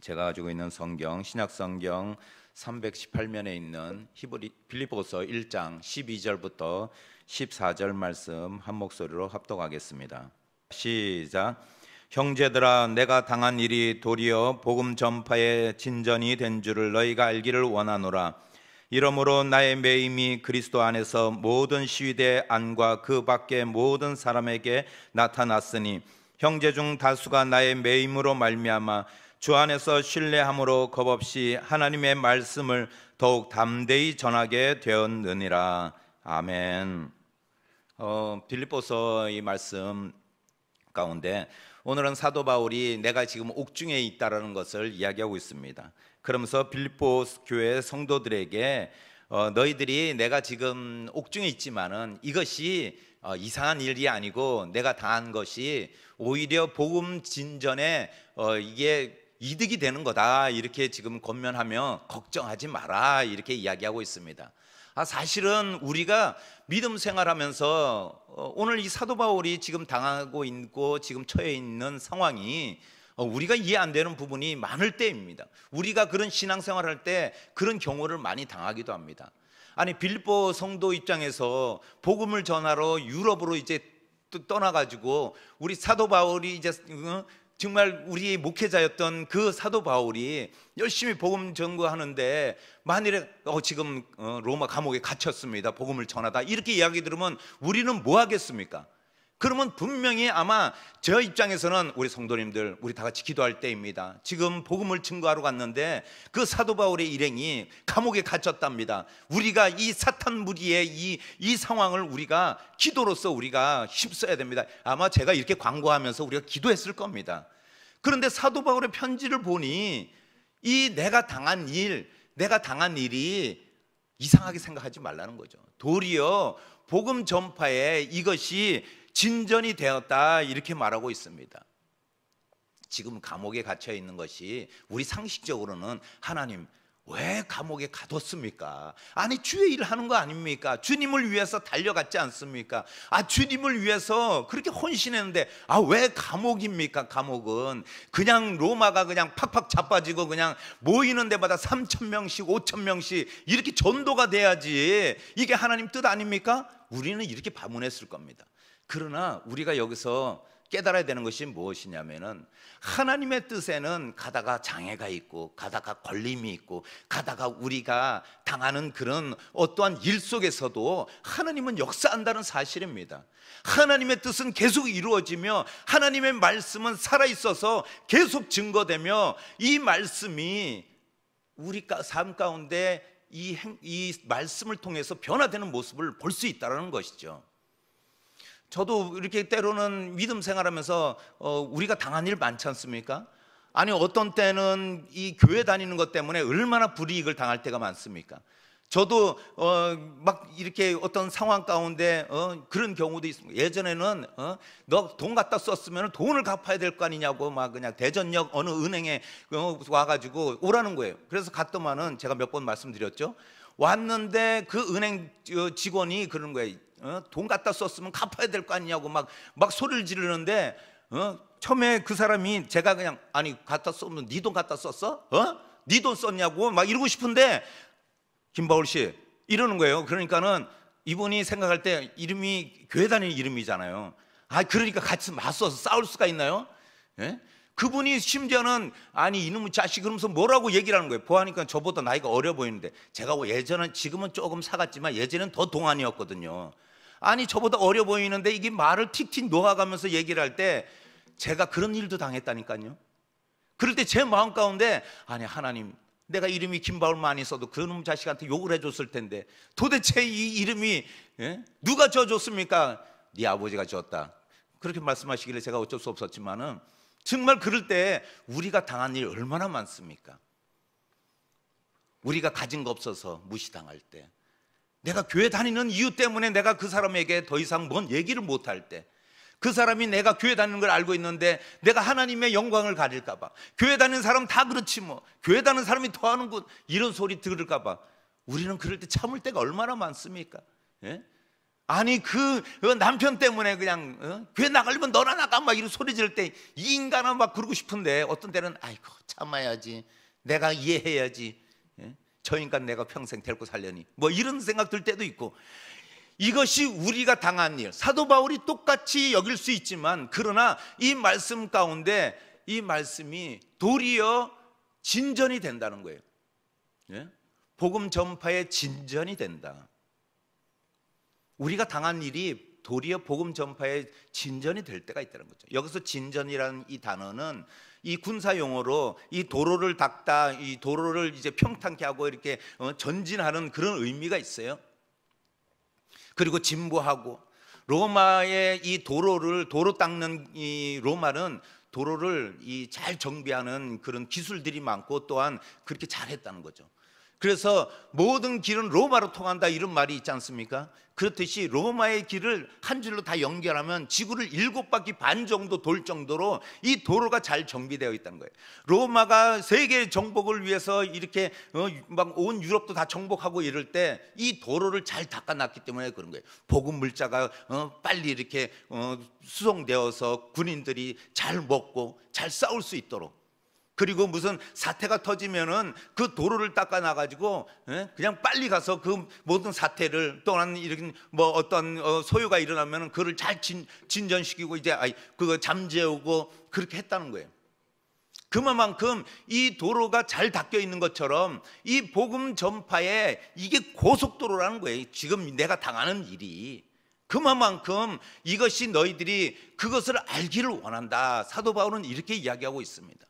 제가 가지고 있는 성경, 신약 성경 318면에 있는 빌립보서 1장 12절부터 14절 말씀 한 목소리로 합독하겠습니다. 시작. 형제들아, 내가 당한 일이 도리어 복음 전파의 진전이 된 줄을 너희가 알기를 원하노라. 이러므로 나의 매임이 그리스도 안에서 모든 시위대 안과 그 밖의 모든 사람에게 나타났으니 형제 중 다수가 나의 매임으로 말미암아 주 안에서 신뢰함으로 겁없이 하나님의 말씀을 더욱 담대히 전하게 되었느니라. 아멘. 빌립보서 이 말씀 가운데 오늘은 사도 바울이 내가 지금 옥중에 있다라는 것을 이야기하고 있습니다. 그러면서 빌립보 교회 성도들에게 너희들이 내가 지금 옥중에 있지만은 이것이 이상한 일이 아니고 내가 당한 것이 오히려 복음 진전에 이게 이득이 되는 거다, 이렇게 지금 권면하며 걱정하지 마라, 이렇게 이야기하고 있습니다. 사실은 우리가 믿음 생활하면서 오늘 이 사도 바울이 지금 당하고 있고 지금 처해 있는 상황이 우리가 이해 안 되는 부분이 많을 때입니다. 우리가 그런 신앙생활할 때 그런 경우를 많이 당하기도 합니다. 아니, 빌립보 성도 입장에서 복음을 전하러 유럽으로 이제 떠나가지고 우리 사도 바울이 이제 정말 우리 목회자였던 그 사도 바울이 열심히 복음 전거하는데 만일에 지금 로마 감옥에 갇혔습니다, 복음을 전하다, 이렇게 이야기 들으면 우리는 뭐 하겠습니까? 그러면 분명히 아마 저 입장에서는 우리 성도님들, 우리 다 같이 기도할 때입니다. 지금 복음을 증거하러 갔는데 그 사도 바울의 일행이 감옥에 갇혔답니다. 우리가 이 사탄 무리의 이 상황을 우리가 기도로서 우리가 힘써야 됩니다. 아마 제가 이렇게 광고하면서 우리가 기도했을 겁니다. 그런데 사도 바울의 편지를 보니 이 내가 당한 일이 이상하게 생각하지 말라는 거죠. 도리어 복음 전파에 이것이 진전이 되었다, 이렇게 말하고 있습니다. 지금 감옥에 갇혀 있는 것이 우리 상식적으로는 하나님 왜 감옥에 가뒀습니까? 아니, 주의 일을 하는 거 아닙니까? 주님을 위해서 달려갔지 않습니까? 주님을 위해서 그렇게 헌신했는데 왜 감옥입니까? 감옥은 그냥 로마가 그냥 팍팍 자빠지고 그냥 모이는 데마다 3,000명씩 5,000명씩 이렇게 전도가 돼야지 이게 하나님 뜻 아닙니까? 우리는 이렇게 반문했을 겁니다. 그러나 우리가 여기서 깨달아야 되는 것이 무엇이냐면은 하나님의 뜻에는 가다가 장애가 있고 가다가 걸림이 있고 가다가 우리가 당하는 그런 어떠한 일 속에서도 하나님은 역사한다는 사실입니다. 하나님의 뜻은 계속 이루어지며 하나님의 말씀은 살아있어서 계속 증거되며 이 말씀이 우리 삶 가운데 이 말씀을 통해서 변화되는 모습을 볼 수 있다는 것이죠. 저도 이렇게 때로는 믿음 생활하면서 우리가 당한 일 많지 않습니까? 아니, 어떤 때는 이 교회 다니는 것 때문에 얼마나 불이익을 당할 때가 많습니까? 저도 막 이렇게 어떤 상황 가운데 그런 경우도 있습니다. 예전에는 너 돈 갖다 썼으면 돈을 갚아야 될 거 아니냐고 막 그냥 대전역 어느 은행에 와가지고 오라는 거예요. 그래서 갔더만은 제가 몇 번 말씀드렸죠. 왔는데 그 은행 직원이 그러는 거예요. 돈 갖다 썼으면 갚아야 될 거 아니냐고 막 소리를 지르는데 처음에 그 사람이 제가 그냥 갖다 썼으면 네 돈 갖다 썼어? 네 돈 썼냐고 막 이러고 싶은데 김바울 씨 이러는 거예요. 그러니까는 이분이 생각할 때 이름이 교회 다니는 이름이잖아요. 그러니까 같이 맞서서 싸울 수가 있나요? 예? 그분이 심지어는 이놈의 자식 그러면서 뭐라고 얘기를 하는 거예요. 보아하니까 저보다 나이가 어려 보이는데 제가 예전엔 지금은 조금 사갔지만 예전엔 더 동안이었거든요. 저보다 어려 보이는데 이게 말을 틱틱 놓아가면서 얘기를 할 때 제가 그런 일도 당했다니까요. 그럴 때 제 마음 가운데 하나님, 내가 이름이 김바울만 있어도 그놈 자식한테 욕을 해줬을 텐데 도대체 이 이름이 누가 지어줬습니까? 네 아버지가 지었다, 그렇게 말씀하시길래 제가 어쩔 수 없었지만은 정말 그럴 때 우리가 당한 일 얼마나 많습니까? 우리가 가진 거 없어서 무시당할 때, 내가 교회 다니는 이유 때문에 내가 그 사람에게 더 이상 뭔 얘기를 못할 때, 그 사람이 내가 교회 다니는 걸 알고 있는데 내가 하나님의 영광을 가질까 봐, 교회 다니는 사람 다 그렇지 뭐 교회 다니는 사람이 더 하는군, 이런 소리 들을까 봐 우리는 그럴 때 참을 때가 얼마나 많습니까? 예? 아니 그 남편 때문에 그냥 교회 나가려면 너나 나가 막 이런 소리 지를 때 이 인간은 막 그러고 싶은데, 어떤 때는 아이고 참아야지, 내가 이해해야지, 저 인간 내가 평생 데리고 살려니, 뭐 이런 생각 들 때도 있고. 이것이 우리가 당한 일, 사도 바울이 똑같이 여길 수 있지만, 그러나 이 말씀 가운데 이 말씀이 도리어 진전이 된다는 거예요. 복음 전파의 진전이 된다. 우리가 당한 일이 도리어 복음 전파의 진전이 될 때가 있다는 거죠. 여기서 진전이라는 이 단어는 이 군사 용어로 이 도로를 닦다, 이 도로를 이제 평탄케 하고 이렇게 전진하는 그런 의미가 있어요. 그리고 진보하고, 로마의 이 도로 닦는 이 로마는 도로를 잘 정비하는 그런 기술들이 많고 또한 그렇게 잘했다는 거죠. 그래서 모든 길은 로마로 통한다 이런 말이 있지 않습니까? 그렇듯이 로마의 길을 한 줄로 다 연결하면 지구를 7바퀴 반 정도 돌 정도로 이 도로가 잘 정비되어 있다는 거예요. 로마가 세계 정복을 위해서 이렇게 막 온 유럽도 다 정복하고 이럴 때 이 도로를 잘 닦아놨기 때문에 그런 거예요. 복음 물자가 빨리 이렇게 수송되어서 군인들이 잘 먹고 잘 싸울 수 있도록, 그리고 무슨 사태가 터지면은 그 도로를 닦아놔가지고 그냥 빨리 가서 그 모든 사태를, 또는 이런 뭐 어떤 소요가 일어나면은 그걸 잘 진전시키고 이제 그거 잠재우고 그렇게 했다는 거예요. 그만큼 이 도로가 잘 닦여 있는 것처럼 이 복음 전파에 이게 고속도로라는 거예요. 지금 내가 당하는 일이. 그만큼 이것이 너희들이 그것을 알기를 원한다. 사도 바울은 이렇게 이야기하고 있습니다.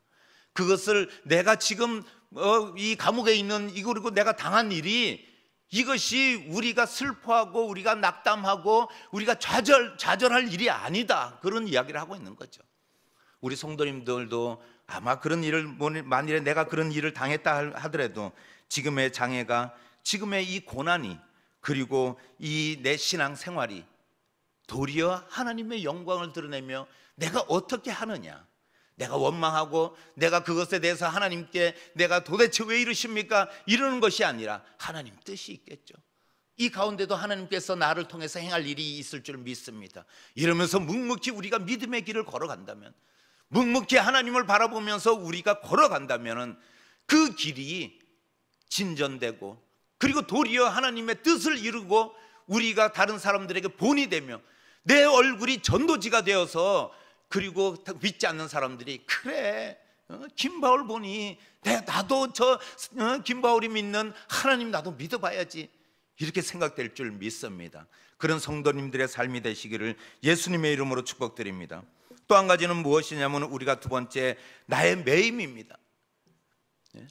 그것을 내가 지금 이 감옥에 있는 이, 그리고 내가 당한 일이, 이것이 우리가 슬퍼하고 우리가 낙담하고 우리가 좌절할 일이 아니다, 그런 이야기를 하고 있는 거죠. 우리 성도님들도 아마 그런 일을, 만일에 내가 그런 일을 당했다 하더라도 지금의 장애가, 지금의 이 고난이, 그리고 이 내 신앙 생활이 도리어 하나님의 영광을 드러내며 내가 어떻게 하느냐, 내가 원망하고 내가 그것에 대해서 하나님께 내가 도대체 왜 이러십니까? 이러는 것이 아니라 하나님 뜻이 있겠죠. 이 가운데도 하나님께서 나를 통해서 행할 일이 있을 줄 믿습니다. 이러면서 묵묵히 우리가 믿음의 길을 걸어간다면, 묵묵히 하나님을 바라보면서 우리가 걸어간다면 그 길이 진전되고, 그리고 도리어 하나님의 뜻을 이루고 우리가 다른 사람들에게 본이 되며 내 얼굴이 전도지가 되어서, 그리고 믿지 않는 사람들이 그래 김바울 보니 나도 저 김바울이 믿는 하나님 나도 믿어봐야지, 이렇게 생각될 줄 믿습니다. 그런 성도님들의 삶이 되시기를 예수님의 이름으로 축복드립니다. 또 한 가지는 무엇이냐면, 우리가 두 번째 나의 매임입니다.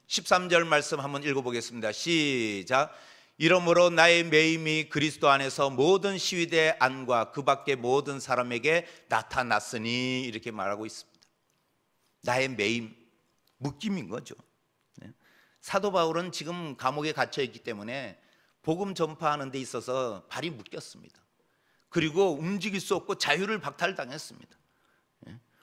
13절 말씀 한번 읽어보겠습니다. 시작. 이러므로 나의 매임이 그리스도 안에서 모든 시위대 안과 그 밖의 모든 사람에게 나타났으니, 이렇게 말하고 있습니다. 나의 매임, 묶임인 거죠. 사도 바울은 지금 감옥에 갇혀 있기 때문에 복음 전파하는 데 있어서 발이 묶였습니다. 그리고 움직일 수 없고 자유를 박탈당했습니다.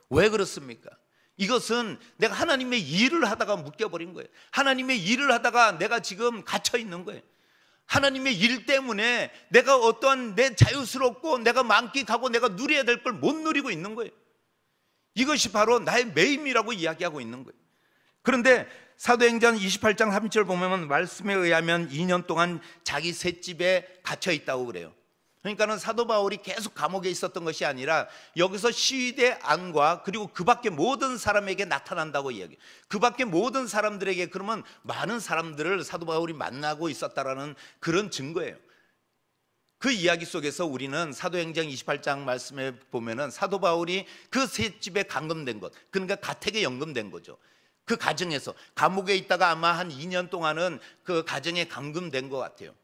왜 그렇습니까? 이것은 내가 하나님의 일을 하다가 묶여버린 거예요. 하나님의 일을 하다가 내가 지금 갇혀 있는 거예요. 하나님의 일 때문에 내가 어떠한 내 자유스럽고 내가 만끽하고 내가 누려야 될 걸 못 누리고 있는 거예요. 이것이 바로 나의 매임이라고 이야기하고 있는 거예요. 그런데 사도행전 28장 30절 보면 말씀에 의하면 2년 동안 자기 셋집에 갇혀 있다고 그래요. 그러니까는 사도 바울이 계속 감옥에 있었던 것이 아니라 여기서 시위대 안과 그리고 그 밖에 모든 사람에게 나타난다고 이야기해요. 그 밖에 모든 사람들에게, 그러면 많은 사람들을 사도 바울이 만나고 있었다라는 그런 증거예요. 그 이야기 속에서 우리는 사도행전 28장 말씀에 보면은 사도 바울이 그 셋집에 감금된 것, 그러니까 가택에 연금된 거죠. 그 가정에서 감옥에 있다가 아마 한 2년 동안은 그 가정에 감금된 것 같아요.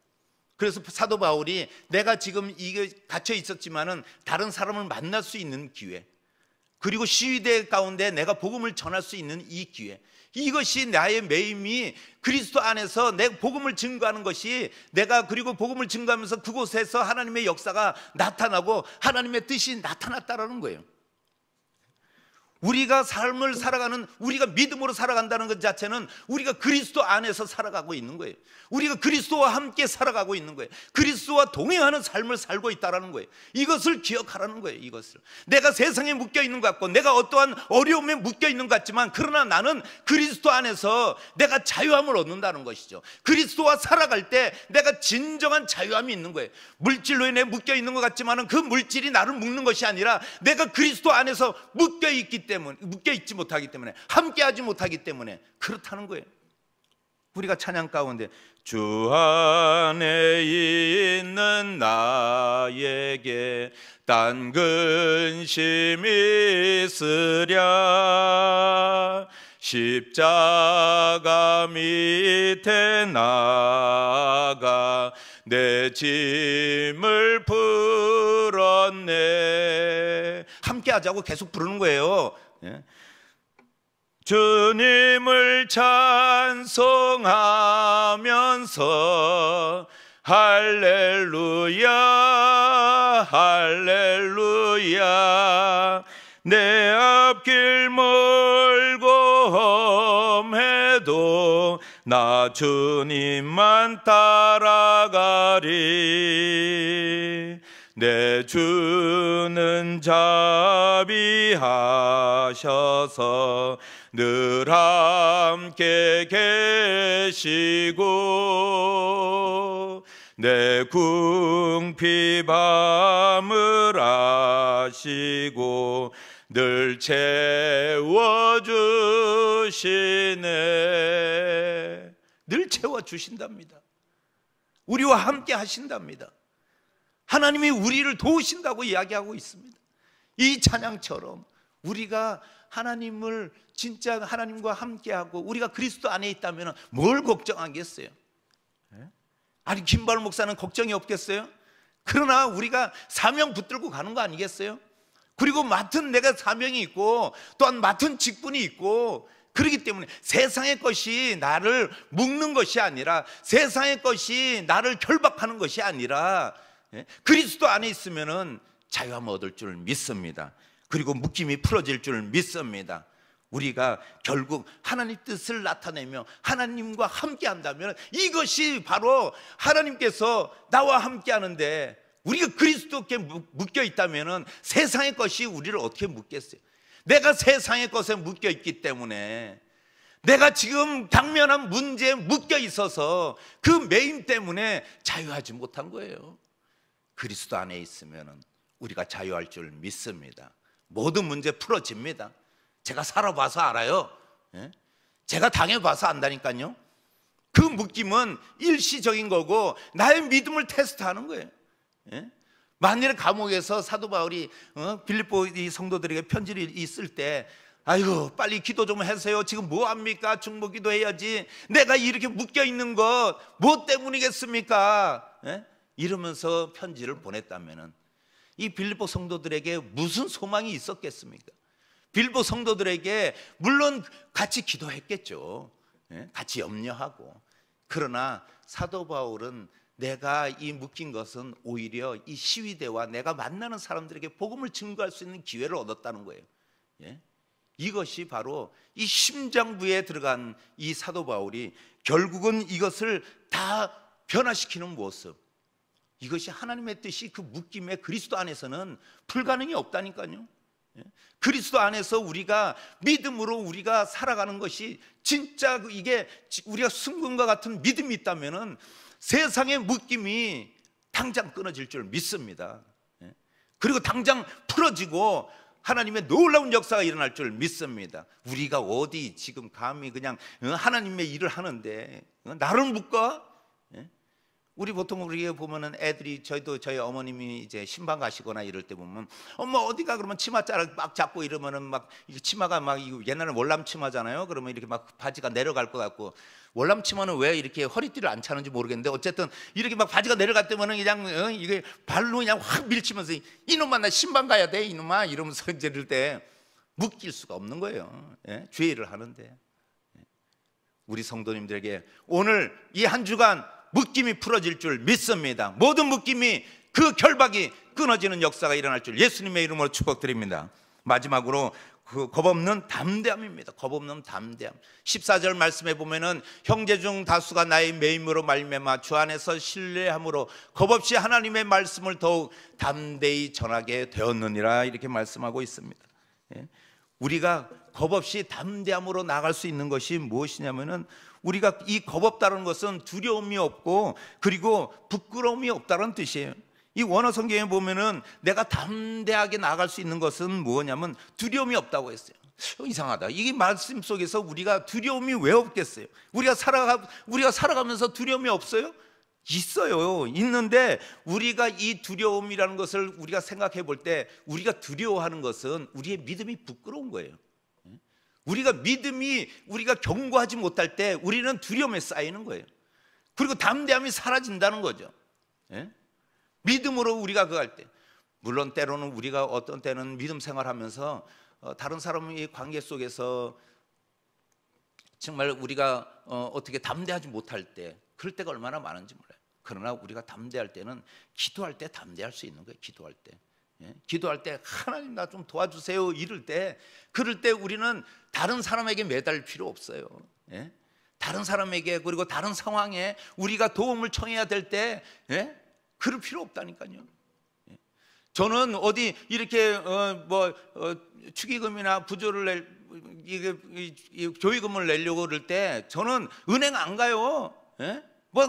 그래서 사도 바울이 내가 지금 이게 갇혀 있었지만은 다른 사람을 만날 수 있는 기회, 그리고 시위대 가운데 내가 복음을 전할 수 있는 이 기회, 이것이 나의 매임이 그리스도 안에서 내 복음을 증거하는 것이, 내가 그리고 복음을 증거하면서 그곳에서 하나님의 역사가 나타나고 하나님의 뜻이 나타났다라는 거예요. 우리가 삶을 살아가는, 우리가 믿음으로 살아간다는 것 자체는 우리가 그리스도 안에서 살아가고 있는 거예요. 우리가 그리스도와 함께 살아가고 있는 거예요. 그리스도와 동행하는 삶을 살고 있다는 거예요. 이것을 기억하라는 거예요. 이것을 내가 세상에 묶여있는 것 같고 내가 어떠한 어려움에 묶여있는 것 같지만, 그러나 나는 그리스도 안에서 내가 자유함을 얻는다는 것이죠. 그리스도와 살아갈 때 내가 진정한 자유함이 있는 거예요. 물질로 인해 묶여있는 것 같지만 그 물질이 나를 묶는 것이 아니라 내가 그리스도 안에서 묶여있지 못하기 때문에, 함께하지 못하기 때문에 그렇다는 거예요. 우리가 찬양 가운데 주 안에 있는 나에게 딴 근심 있으랴, 십자가 밑에 나가 내 짐을 풀었네. 함께 하자고 계속 부르는 거예요. 주님을 찬송하면서 할렐루야 할렐루야, 내 앞길 멀고 험해도 나 주님만 따라가리. 내 주는 자비하셔서 늘 함께 계시고 내 궁핍함을 아시고 늘 채워주시네. 늘 채워주신답니다. 우리와 함께 하신답니다. 하나님이 우리를 도우신다고 이야기하고 있습니다. 이 찬양처럼 우리가 하나님을 진짜 하나님과 함께하고 우리가 그리스도 안에 있다면 뭘 걱정하겠어요? 아니 김바울 목사는 걱정이 없겠어요? 그러나 우리가 사명 붙들고 가는 거 아니겠어요? 그리고 맡은 내가 사명이 있고 또한 맡은 직분이 있고, 그렇기 때문에 세상의 것이 나를 묶는 것이 아니라, 세상의 것이 나를 결박하는 것이 아니라 그리스도 안에 있으면은 자유함을 얻을 줄 믿습니다. 그리고 묶임이 풀어질 줄 믿습니다. 우리가 결국 하나님 뜻을 나타내며 하나님과 함께 한다면 이것이 바로 하나님께서 나와 함께 하는데, 우리가 그리스도께 묶여 있다면 세상의 것이 우리를 어떻게 묶겠어요? 내가 세상의 것에 묶여 있기 때문에, 내가 지금 당면한 문제에 묶여 있어서 그 매임 때문에 자유하지 못한 거예요. 그리스도 안에 있으면 우리가 자유할 줄 믿습니다. 모든 문제 풀어집니다. 제가 살아봐서 알아요. 제가 당해봐서 안다니까요. 그 묶임은 일시적인 거고 나의 믿음을 테스트하는 거예요. 만일에 감옥에서 사도 바울이 빌립보 이 성도들에게 편지를 쓸 때, 아이고 빨리 기도 좀 하세요. 지금 뭐 합니까? 중보 기도해야지. 내가 이렇게 묶여 있는 것 뭐 때문이겠습니까? 이러면서 편지를 보냈다면은 이 빌립보 성도들에게 무슨 소망이 있었겠습니까? 빌립보 성도들에게 물론 같이 기도했겠죠. 같이 염려하고. 그러나 사도 바울은 내가 이 묶인 것은 오히려 이 시위대와 내가 만나는 사람들에게 복음을 증거할 수 있는 기회를 얻었다는 거예요. 이것이 바로 이 심장부에 들어간 이 사도 바울이 결국은 이것을 다 변화시키는 모습, 이것이 하나님의 뜻이 그 묶임에 그리스도 안에서는 불가능이 없다니까요. 그리스도 안에서 우리가 믿음으로 우리가 살아가는 것이 진짜 이게 우리가 순금과 같은 믿음이 있다면은 세상의 묶임이 당장 끊어질 줄 믿습니다. 그리고 당장 풀어지고 하나님의 놀라운 역사가 일어날 줄 믿습니다. 우리가 어디 지금 감히 그냥 하나님의 일을 하는데 나를 묶어? 우리 보통 우리가 보면은 애들이, 저희 어머님이 이제 신방 가시거나 이럴 때 보면 엄마 어디가 그러면 치마자락 막 잡고 이러면은 막 치마가 막 옛날에 월남 치마잖아요. 그러면 이렇게 막 바지가 내려갈 것 같고, 월남 치마는 왜 이렇게 허리띠를 안 차는지 모르겠는데 어쨌든 이렇게 막 바지가 내려갈 때면은 그냥 이게 발로 그냥 확 밀치면서 이놈아 나 신방 가야 돼 이놈아 이러면서 이제 이럴 때 묶일 수가 없는 거예요. 주의를 하는데 우리 성도님들에게 오늘 이 한 주간 묶임이 풀어질 줄 믿습니다. 모든 묶임이 그 결박이 끊어지는 역사가 일어날 줄 예수님의 이름으로 축복드립니다. 마지막으로 그 겁없는 담대함입니다. 겁없는 담대함. 14절 말씀에 보면은 형제 중 다수가 나의 매임으로 말미암아 주 안에서 신뢰함으로 겁없이 하나님의 말씀을 더욱 담대히 전하게 되었느니라, 이렇게 말씀하고 있습니다. 우리가 겁없이 담대함으로 나갈 수 있는 것이 무엇이냐면은, 우리가 이 겁없다는 것은 두려움이 없고 그리고 부끄러움이 없다는 뜻이에요. 이 원어 성경에 보면은 내가 담대하게 나갈 수 있는 것은 뭐냐면 두려움이 없다고 했어요. 이상하다. 이 말씀 속에서 우리가 두려움이 왜 없겠어요? 우리가 살아가면서 두려움이 없어요? 있어요. 있는데 우리가 이 두려움이라는 것을 우리가 생각해 볼 때, 우리가 두려워하는 것은 우리의 믿음이 부끄러운 거예요. 우리가 견고하지 못할 때 우리는 두려움에 쌓이는 거예요. 그리고 담대함이 사라진다는 거죠. 믿음으로 우리가 그거 할 때, 물론 때로는 우리가 어떤 때는 믿음 생활하면서 다른 사람의 관계 속에서 정말 우리가 어떻게 담대하지 못할 때, 그럴 때가 얼마나 많은지 몰라요. 그러나 우리가 담대할 때는 기도할 때 담대할 수 있는 거예요. 기도할 때. 기도할 때 하나님 나 좀 도와주세요 그럴 때 우리는 다른 사람에게 매달 필요 없어요. 다른 사람에게, 그리고 다른 상황에 우리가 도움을 청해야 될 때 그럴 필요 없다니까요. 저는 어디 이렇게 축의금이나 부조를 교의금을 내려고 그럴 때 저는 은행 안 가요.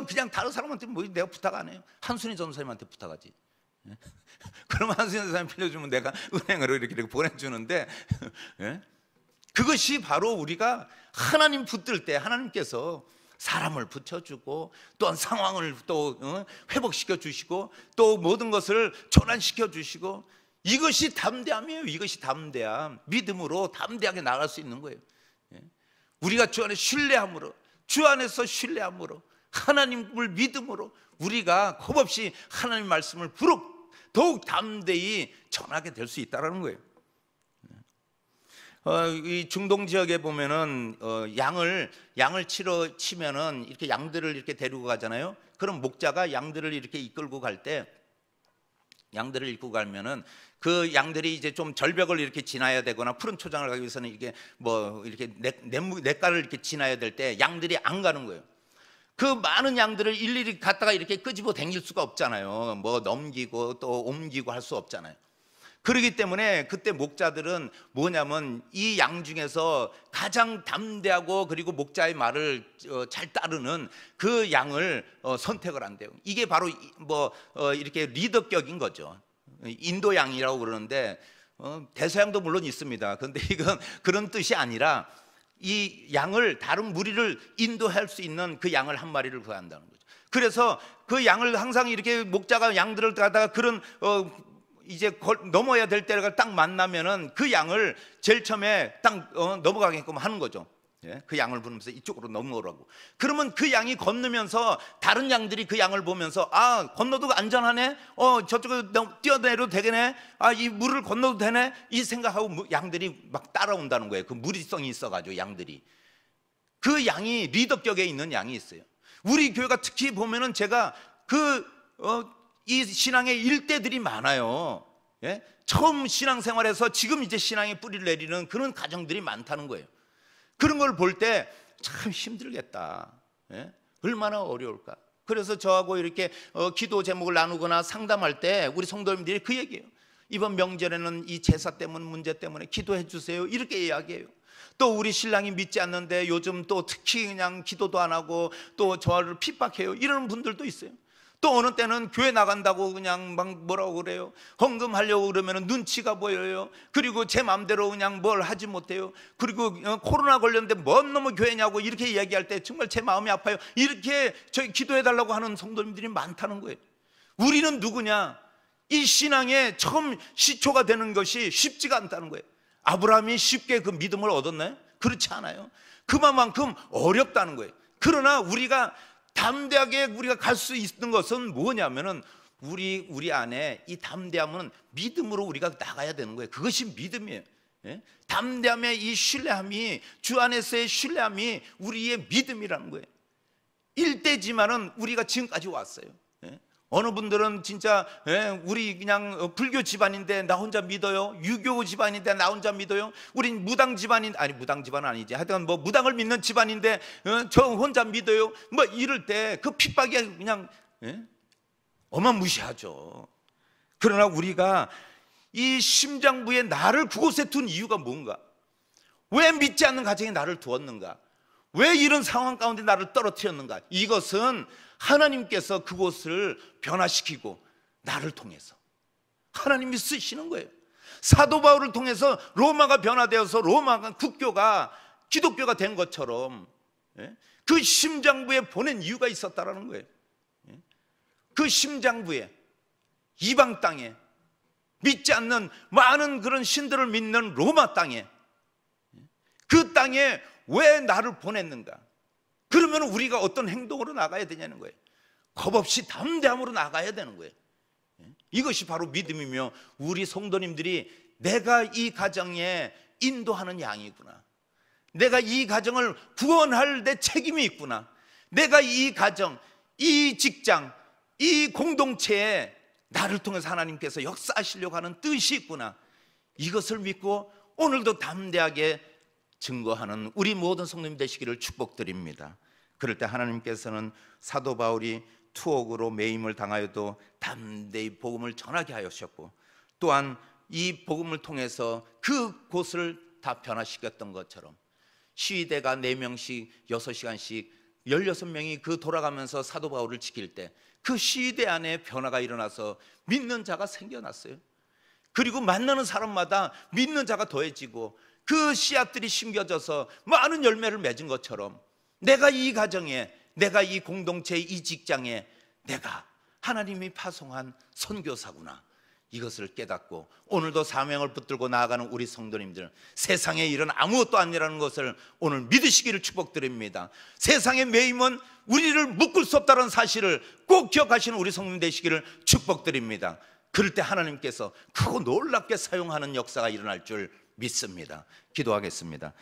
그냥 다른 사람한테 내가 부탁 안 해요. 한순희 전사님한테 부탁하지. 그러면 한순희 전사님 빌려주면 내가 은행으로 이렇게 보내주는데, 그것이 바로 우리가 하나님 붙들 때 하나님께서 사람을 붙여주고, 또한 상황을 또 회복시켜 주시고, 또 모든 것을 전환시켜 주시고, 이것이 담대함이에요. 이것이 담대함. 믿음으로 담대하게 나갈 수 있는 거예요. 우리가 주 안에 신뢰함으로, 주 안에서 신뢰함으로, 하나님을 믿음으로 우리가 겁없이 하나님 말씀을 더욱 담대히 전하게 될 수 있다는 거예요. 이 중동 지역에 보면은 양을 치면은 이렇게 양들을 이렇게 데리고 가잖아요. 그럼 목자가 양들을 이렇게 이끌고 가면은 그 양들이 이제 좀 절벽을 이렇게 지나야 되거나 푸른 초장을 가기 위해서는 이렇게 냇가를 이렇게 지나야 될 때 양들이 안 가는 거예요. 그 많은 양들을 일일이 갖다가 이렇게 끄집어 당길 수가 없잖아요. 넘기고 또 옮기고 할 수 없잖아요. 그렇기 때문에 그때 목자들은 뭐냐면 이 양 중에서 가장 담대하고 그리고 목자의 말을 잘 따르는 그 양을 선택을 한대요. 이게 바로 이렇게 리더격인 거죠. 인도 양이라고 그러는데 대서양도 물론 있습니다. 그런데 이건 그런 뜻이 아니라 이 양을, 다른 무리를 인도할 수 있는 그 양을 한 마리를 구한다는 거죠. 그래서 그 양을 항상 이렇게 목자가 양들을 가다가 그런 이제 넘어야 될 때가 딱 만나면은 그 양을 제일 처음에 딱 넘어가게끔 하는 거죠. 그 양을 부르면서 이쪽으로 넘어오라고. 그러면 그 양이 건너면서 다른 양들이 그 양을 보면서 건너도 안전하네, 저쪽에 뛰어내려도 되겠네, 이 물을 건너도 되네, 이 생각하고 양들이 막 따라온다는 거예요. 그 무리성이 있어가지고 양들이. 그 양이 리더격에 있는 양이 있어요. 우리 교회가 특히 보면은 제가 이 신앙의 일대들이 많아요. 처음 신앙생활에서 지금 이제 신앙의 뿌리를 내리는 그런 가정들이 많다는 거예요. 그런 걸 볼 때 참 힘들겠다. 얼마나 어려울까. 그래서 저하고 이렇게 기도 제목을 나누거나 상담할 때 우리 성도님들이 그 얘기예요. 이번 명절에는 이 제사 때문에, 문제 때문에 기도해 주세요, 이렇게 이야기해요. 또 우리 신랑이 믿지 않는데 요즘 또 특히 그냥 기도도 안 하고 또 저를 핍박해요, 이러는 분들도 있어요. 또 어느 때는 교회 나간다고 그냥 막 뭐라고 그래요. 헌금하려고 그러면 눈치가 보여요. 그리고 제 마음대로 그냥 뭘 하지 못해요. 그리고 코로나 걸렸는데 뭔 놈의 교회냐고 이렇게 이야기할 때 정말 제 마음이 아파요. 이렇게 저희 기도해달라고 하는 성도님들이 많다는 거예요. 우리는 누구냐? 이 신앙의 처음 시초가 되는 것이 쉽지가 않다는 거예요. 아브라함이 쉽게 그 믿음을 얻었나요? 그렇지 않아요. 그만큼 어렵다는 거예요. 그러나 우리가 담대하게 우리가 갈 수 있는 것은 뭐냐면은 우리 안에 이 담대함은 믿음으로 우리가 나가야 되는 거예요. 그것이 믿음이에요. 담대함의 이 신뢰함이, 주 안에서의 신뢰함이 우리의 믿음이라는 거예요. 일대지만은 우리가 지금까지 왔어요. 어느 분들은 진짜 우리 그냥 불교 집안인데 나 혼자 믿어요. 유교 집안인데 나 혼자 믿어요. 우린 무당 집안인, 아니 무당 집안은 아니지, 하여튼 뭐 무당을 믿는 집안인데 저 혼자 믿어요. 뭐 이럴 때 그 핍박이 그냥 어마무시하죠. 그러나 우리가 이 심장부에 나를 그곳에 둔 이유가 뭔가? 왜 믿지 않는 가정에 나를 두었는가? 왜 이런 상황 가운데 나를 떨어뜨렸는가? 이것은 하나님께서 그곳을 변화시키고 나를 통해서 하나님이 쓰시는 거예요. 사도 바울을 통해서 로마가 변화되어서 로마가 국교가 기독교가 된 것처럼 그 심장부에 보낸 이유가 있었다라는 거예요. 그 심장부에 이방 땅에 믿지 않는 많은 그런 신들을 믿는 로마 땅에, 그 땅에 왜 나를 보냈는가? 그러면 우리가 어떤 행동으로 나가야 되냐는 거예요. 겁없이 담대함으로 나가야 되는 거예요. 이것이 바로 믿음이며, 우리 성도님들이 내가 이 가정에 인도하는 양이구나, 내가 이 가정을 구원할 내 책임이 있구나, 내가 이 가정, 이 직장, 이 공동체에 나를 통해서 하나님께서 역사하시려고 하는 뜻이 있구나, 이것을 믿고 오늘도 담대하게 증거하는 우리 모든 성도님 되시기를 축복드립니다. 그럴 때 하나님께서는 사도 바울이 투옥으로 매임을 당하여도 담대히 복음을 전하게 하셨고, 또한 이 복음을 통해서 그곳을 다 변화시켰던 것처럼 시위대가 4명씩 6시간씩 16명이 그 돌아가면서 사도 바울을 지킬 때 그 시위대 안에 변화가 일어나서 믿는 자가 생겨났어요. 그리고 만나는 사람마다 믿는 자가 더해지고 그 씨앗들이 심겨져서 많은 열매를 맺은 것처럼, 내가 이 가정에, 내가 이 공동체, 이 직장에 내가 하나님이 파송한 선교사구나, 이것을 깨닫고 오늘도 사명을 붙들고 나아가는 우리 성도님들, 세상에 일은 아무것도 아니라는 것을 오늘 믿으시기를 축복드립니다. 세상의 매임은 우리를 묶을 수 없다는 사실을 꼭 기억하시는 우리 성도님 되시기를 축복드립니다. 그럴 때 하나님께서 크고 놀랍게 사용하는 역사가 일어날 줄 믿습니다. 기도하겠습니다.